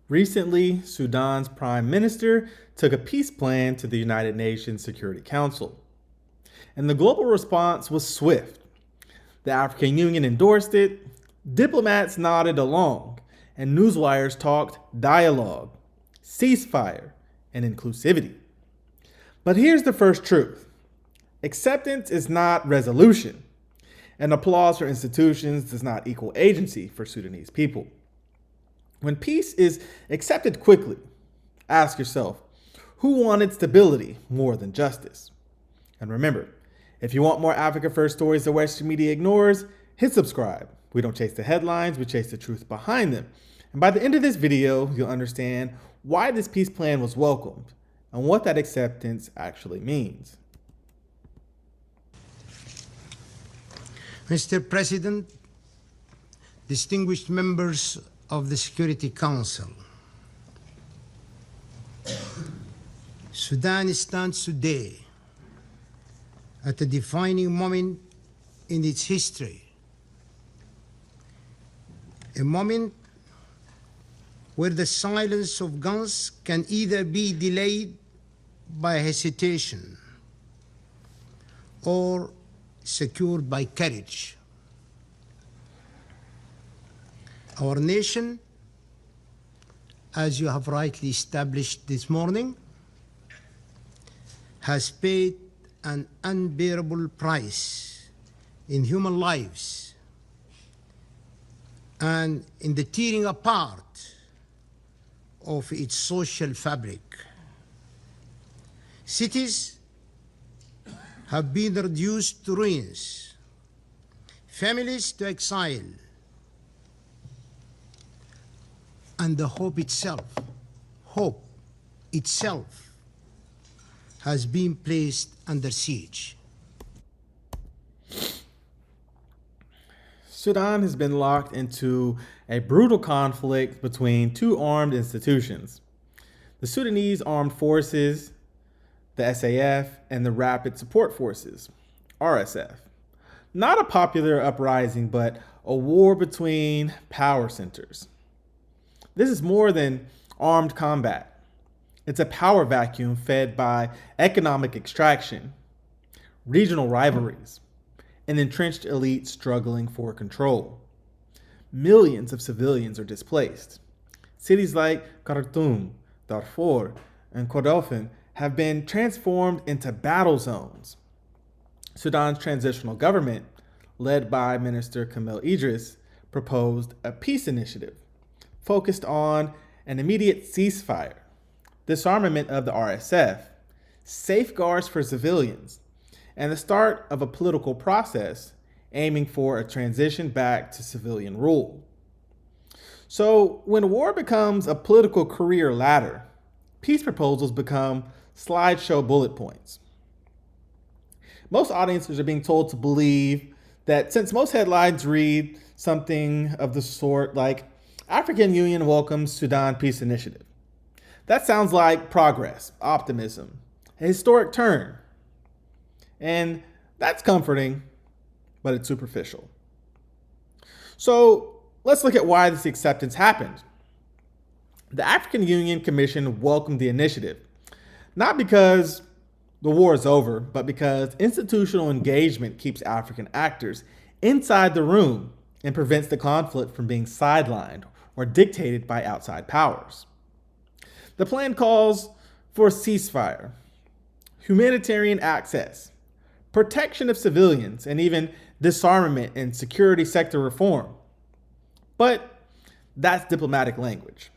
Recently, Sudan's prime minister took a peace plan to the United Nations Security Council, and the global response was swift. The African Union endorsed it, diplomats nodded along, and newswires talked dialogue, ceasefire, and inclusivity. But here's the first truth: acceptance is not resolution, and applause for institutions does not equal agency for Sudanese people. When peace is accepted quickly, ask yourself, who wanted stability more than justice? And remember, if you want more Africa First stories the Western media ignores, hit subscribe. We don't chase the headlines, we chase the truth behind them. And by the end of this video, you'll understand why this peace plan was welcomed and what that acceptance actually means. Mr. President, distinguished members of the Security Council, Sudan stands today at a defining moment in its history, a moment where the silence of guns can either be delayed by hesitation or secured by courage. Our nation, as you have rightly established this morning, has paid an unbearable price in human lives and in the tearing apart of its social fabric. Cities have been reduced to ruins, families to exile, and the hope itself has been placed under siege. Sudan has been locked into a brutal conflict between two armed institutions: the Sudanese Armed Forces, the SAF, and the Rapid Support Forces, RSF. Not a popular uprising, but a war between power centers. This is more than armed combat. It's a power vacuum fed by economic extraction, regional rivalries, and entrenched elites struggling for control. Millions of civilians are displaced. Cities like Khartoum, Darfur, and Kordofan have been transformed into battle zones. Sudan's transitional government, led by Minister Kamel Idris, proposed a peace initiative focused on an immediate ceasefire, disarmament of the RSF, safeguards for civilians, and the start of a political process aiming for a transition back to civilian rule. So when war becomes a political career ladder, peace proposals become slideshow bullet points. Most audiences are being told to believe that since most headlines read something of the sort like African Union welcomes Sudan peace initiative, that sounds like progress, optimism, a historic turn. And that's comforting, but it's superficial. So let's look at why this acceptance happened. The African Union Commission welcomed the initiative, not because the war is over, but because institutional engagement keeps African actors inside the room and prevents the conflict from being sidelined or dictated by outside powers. The plan calls for a ceasefire, humanitarian access, protection of civilians, and even disarmament and security sector reform. But that's diplomatic language,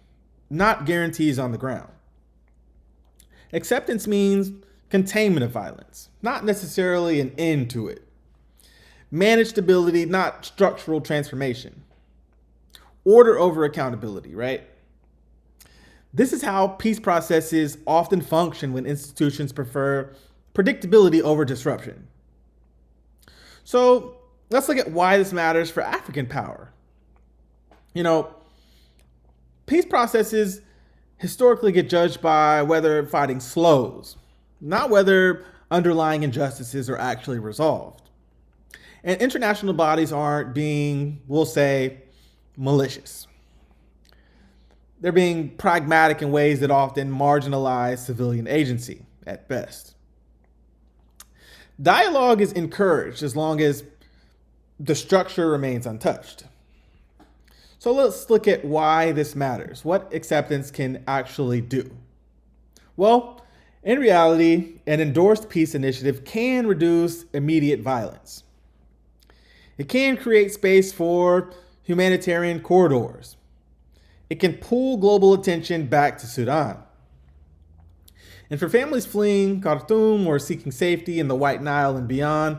not guarantees on the ground. Acceptance means containment of violence, not necessarily an end to it. Managed stability, not structural transformation. Order over accountability, right? This is how peace processes often function when institutions prefer predictability over disruption. So let's look at why this matters for African power. Peace processes historically get judged by whether fighting slows, not whether underlying injustices are actually resolved. And international bodies aren't being, we'll say, malicious. they're being pragmatic in ways that often marginalize civilian agency at best. Dialogue is encouraged as long as the structure remains untouched. So let's look at why this matters. What acceptance can actually do? Well, in reality, an endorsed peace initiative can reduce immediate violence. It can create space for humanitarian corridors. It can pull global attention back to Sudan. And for families fleeing Khartoum or seeking safety in the White Nile and beyond,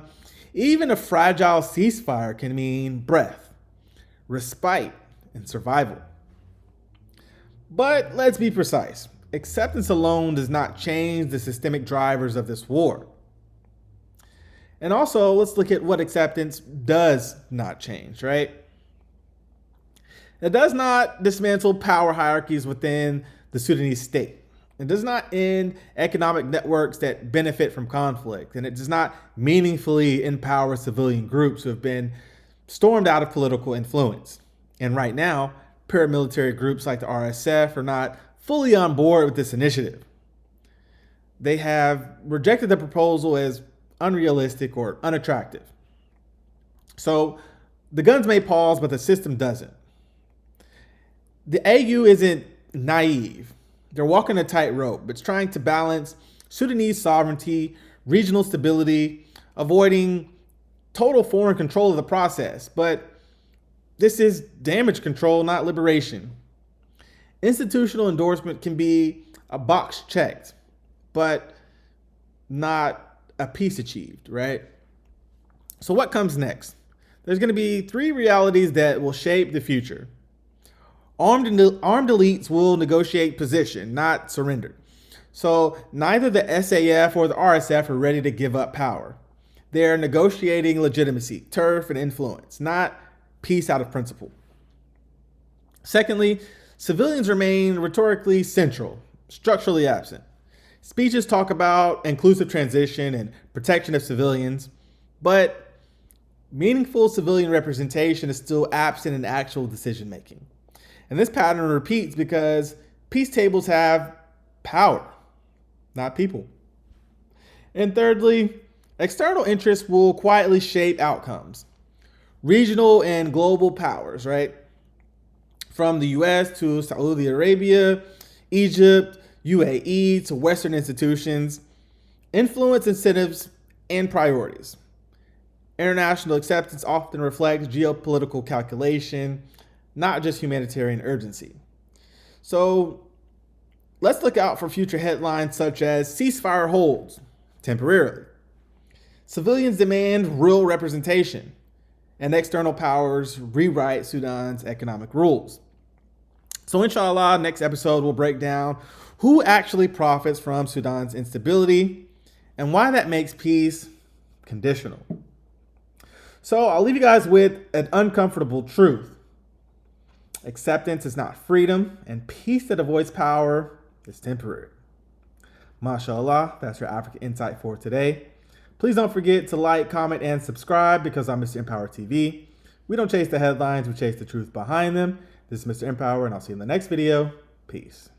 even a fragile ceasefire can mean breath, respite, and survival. But let's be precise. Acceptance alone does not change the systemic drivers of this war. And also, let's look at what acceptance does not change, right? It does not dismantle power hierarchies within the Sudanese state. It does not end economic networks that benefit from conflict. And it does not meaningfully empower civilian groups who have been stormed out of political influence. And right now, paramilitary groups like the RSF are not fully on board with this initiative. They have rejected the proposal as unrealistic or unattractive. So the guns may pause, but the system doesn't. The AU isn't naive. They're walking a tightrope. It's trying to balance Sudanese sovereignty, regional stability, avoiding total foreign control of the process. But this is damage control, not liberation. Institutional endorsement can be a box checked, but not a peace achieved, right? So what comes next? There's going to be three realities that will shape the future. Armed elites will negotiate position, not surrender. So neither the SAF or the RSF are ready to give up power. They're negotiating legitimacy, turf, and influence, not peace out of principle. Secondly, civilians remain rhetorically central, structurally absent. Speeches talk about inclusive transition and protection of civilians, but meaningful civilian representation is still absent in actual decision making. And this pattern repeats because peace tables have power, not people. And thirdly, external interests will quietly shape outcomes. Regional and global powers, right? From the US to Saudi Arabia, Egypt, UAE to Western institutions, influence incentives and priorities. International acceptance often reflects geopolitical calculation, not just humanitarian urgency. So let's look out for future headlines such as ceasefire holds temporarily. Civilians demand real representation, and external powers rewrite Sudan's economic rules. So inshallah, next episode we'll break down who actually profits from Sudan's instability and why that makes peace conditional. So I'll leave you guys with an uncomfortable truth. Acceptance is not freedom, and peace that avoids power is temporary. MashaAllah, that's your African Insight for today. Please don't forget to like, comment, and subscribe because I'm Mr. EmpowerTV. We don't chase the headlines, we chase the truth behind them. This is Mr. Empower, and I'll see you in the next video. Peace.